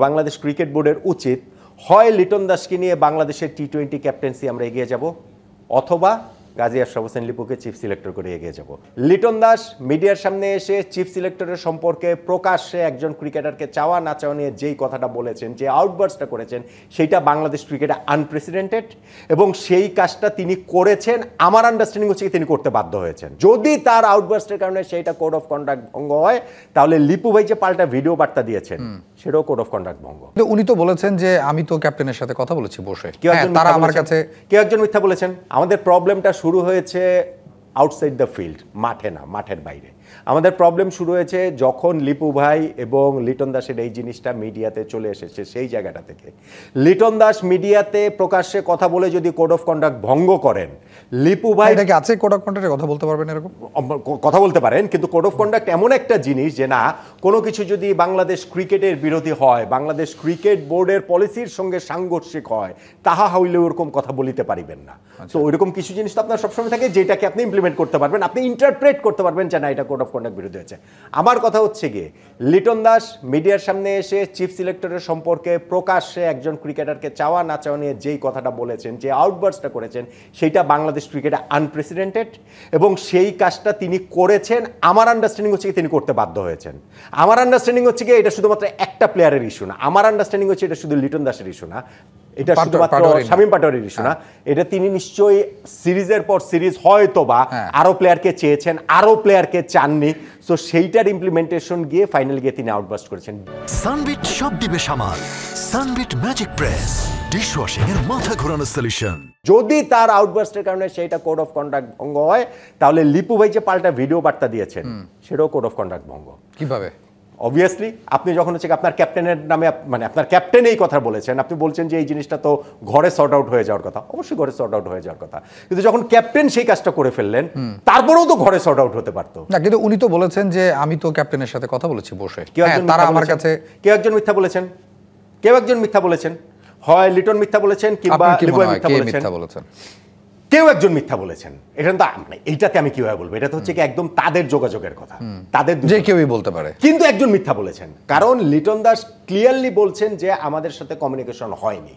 Bangladesh cricket বোর্ডের উচিত হয় লিটন দাসকে নিয়ে বাংলাদেশের টি-20 ক্যাপ্টেন্সি আমরা এগিয়ে যাব, অথবা গাজী আশরাফ হোসেন লিপুকে চিফ সিলেক্টর করে এগিয়ে যাব। লিটন দাস মিডিয়ার সামনে এসে চিফ সিলেক্টরের সম্পর্কে প্রকাশ্যে একজন ক্রিকেটারকে চাওয়া না চাওয়া নিয়ে যেই কথাটা বলেছেন, যে আউটবার্সটা করেছেন, সেইটা বাংলাদেশ ক্রিকেটে আনপ্রেসিডেন্টেড এবং সেই কাজটা তিনি করেছেন। আমার আন্ডারস্ট্যান্ডিং হচ্ছে তিনি করতে বাধ্য হয়েছেন। যদি তার আউটবার্সের কারণে সেইটা কোড অফ কন্ডাক্ট ভঙ্গ হয়, তাহলে লিপু ভাই যে পাল্টা ভিডিও বার্তা দিয়েছেন সেটাও কোড অফ কন্ডাক্ট ভঙ্গ। উনি তো বলেছেন যে আমি তো ক্যাপ্টেনের সাথে কথা বলেছি বসে, তারা আমার কাছে কেউ একজন মিথ্যা বলেছেন। আমাদের প্রবলেমটা শুরু হয়েছে আউটসাইড দ্য ফিল্ড, মাঠে না, মাঠের বাইরে। আমাদের প্রবলেম শুরু হয়েছে যখন লিপু ভাই এবং লিটন দাসের এই জিনিসটা মিডিয়াতে চলে এসেছে। সেই জায়গাটা থেকে লিটন দাস মিডিয়াতে প্রকাশ্যে কথা বলে যদি কোড অফ কন্ডাক্ট ভঙ্গ করেন, লিপু ভাই এটাকে আছে কোড অফ কন্ডাক্টের কথা বলতে পারবেন, এরকম কথা বলতে পারেন, কিন্তু কোড অফ কন্ডাক্ট এমন একটা জিনিস যে না, কোনো কিছু যদি বাংলাদেশ ক্রিকেটের বিরোধী হয়, বাংলাদেশ ক্রিকেট বোর্ডের পলিসির সঙ্গে সাংঘর্ষিক হয়, তাহা হইলে ওরকম কথা বলিতে পারিবেন না। তো ওইরকম কিছু জিনিস তো আপনার সবসময় থাকে যেটাকে আপনি ইমপ্লিমেন্ট করতে পারবেন, আপনি ইন্টারপ্রেট করতে পারবেন যে না, এটা কোড অফ কন্ডাক্ট বিরোধী হয়েছে। আমার কথা হচ্ছে গিয়ে লিটন দাস মিডিয়ার সামনে এসে চিফ সিলেক্টরের সম্পর্কে প্রকাশ্যে একজন ক্রিকেটারকে চাওয়া না চাওয়া নিয়ে যেই কথাটা বলেছেন, যে আউটবার্সটা করেছেন, সেইটা বাংলাদেশ ক্রিকেটে আনপ্রেসিডেন্টেড এবং সেই কাজটা তিনি করেছেন। আমার আন্ডারস্ট্যান্ডিং হচ্ছে তিনি করতে বাধ্য হয়েছেন। আমার আন্ডারস্ট্যান্ডিং হচ্ছে গিয়ে এটা শুধুমাত্র একটা প্লেয়ারের ইস্যু না। আমার আন্ডারস্ট্যান্ডিং হচ্ছে এটা শুধু লিটন দাসের ইস্যু না, এটা শুধুমাত্র শামীম পাটোয়ারির ইস্যু না। এটা তিনি নিশ্চয়ই সিরিজের পর সিরিজ হয়তোবা আরো প্লেয়ারকে চেয়েছেন, আরো প্লেয়ারকে চাননি। সো সেইটার ইমপ্লিমেন্টেশন গিয়ে ফাইনাল গিয়ে তিনি আউটবাস্ট করেছেন। সানবিট সব দিবে সামাল। সানবিট ম্যাজিক প্রেস ডিশওয়াশিং এর মাথা ঘোরানো সলিউশন। যদি তার আউটবাস্টের কারণে সেইটা কোড অফ কন্ডাক্ট ভঙ্গ হয়, তাহলে লিপু ভাই যে পাল্টা ভিডিও বার্তা দিয়েছেন সেটাও কোড অফ কন্ডাক্ট ভঙ্গ। কিভাবে? অবভিয়াসলি আপনি যখন হচ্ছে আপনার ক্যাপ্টেনের নামে, মানে আপনার ক্যাপ্টেন এই কথা বলেছেন, আপনি বলছেন যে এই জিনিসটা তো ঘরে সর্ট আউট হয়ে যাওয়ার কথা। অবশ্যই ঘরে সর্ট আউট হয়ে যাওয়ার কথা, কিন্তু যখন ক্যাপ্টেন সেই কাজটা করে ফেললেন, তারপরেও তো ঘরে সর্ট আউট হতে পারতো না। কিন্তু উনি তো বলেছেন যে আমি তো ক্যাপ্টেনের সাথে কথা বলেছি বসে। তারা আমার কাছে কেউ একজন মিথ্যা বলেছেন, কেউ একজন মিথ্যা বলেছেন। হয় লিটন মিথ্যা বলেছেন কিংবা লিপু মিথ্যা বলেছেন, কেউ একজন মিথ্যা বলেছেন। এটা তো এইটাতে আমি কিভাবে বলবো, এটা তো হচ্ছে কি একদম তাদের যোগাযোগের কথা, তাদের যে কেউই বলতে পারে। কিন্তু একজন মিথ্যা বলেছেন, কারণ লিটন দাস ক্লিয়ারলি বলছেন যে আমাদের সাথে কমিউনিকেশন হয়নি।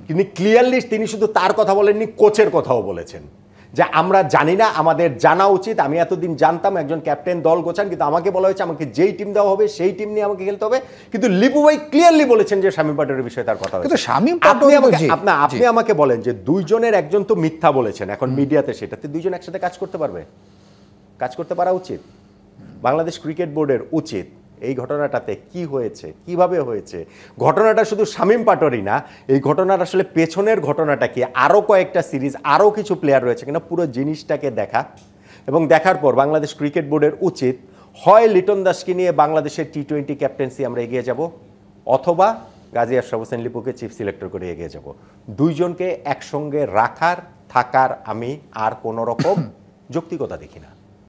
তিনি ক্লিয়ারলি, তিনি শুধু তার কথা বলেননি, কোচের কথাও বলেছেন যে আমরা জানি না, আমাদের জানা উচিত। আমি এতদিন জানতাম একজন ক্যাপ্টেন দল গোছান, কিন্তু আমাকে বলা হয়েছে আমাকে যেই টিম দেওয়া হবে সেই টিম নিয়ে আমাকে খেলতে হবে। কিন্তু লিপু ভাই ক্লিয়ারলি বলেছেন যে শামীম পাটোয়ারির বিষয়ে তার কথা হয়েছে। আপনি আমাকে বলেন যে দুইজনের একজন তো মিথ্যা বলেছেন, এখন মিডিয়াতে সেটাতে দুইজন একসাথে কাজ করতে পারবে? কাজ করতে পারা উচিত। বাংলাদেশ ক্রিকেট বোর্ডের উচিত এই ঘটনাটাতে কি হয়েছে, কিভাবে হয়েছে, ঘটনাটা শুধু শামীম পাটোয়ারি না, এই ঘটনার আসলে পেছনের ঘটনাটা কি, আরও কয়েকটা সিরিজ, আরও কিছু প্লেয়ার রয়েছে কিনা, পুরো জিনিসটাকে দেখা। এবং দেখার পর বাংলাদেশ ক্রিকেট বোর্ডের উচিত হয় লিটন দাসকে নিয়ে বাংলাদেশের টি-20 ক্যাপ্টেন্সি আমরা এগিয়ে যাব, অথবা গাজী আশরাফ হোসেন লিপুকে চিফ সিলেক্টর করে এগিয়ে যাব। দুইজনকে একসঙ্গে রাখার, থাকার আমি আর কোনো রকম যৌক্তিকতা দেখি না।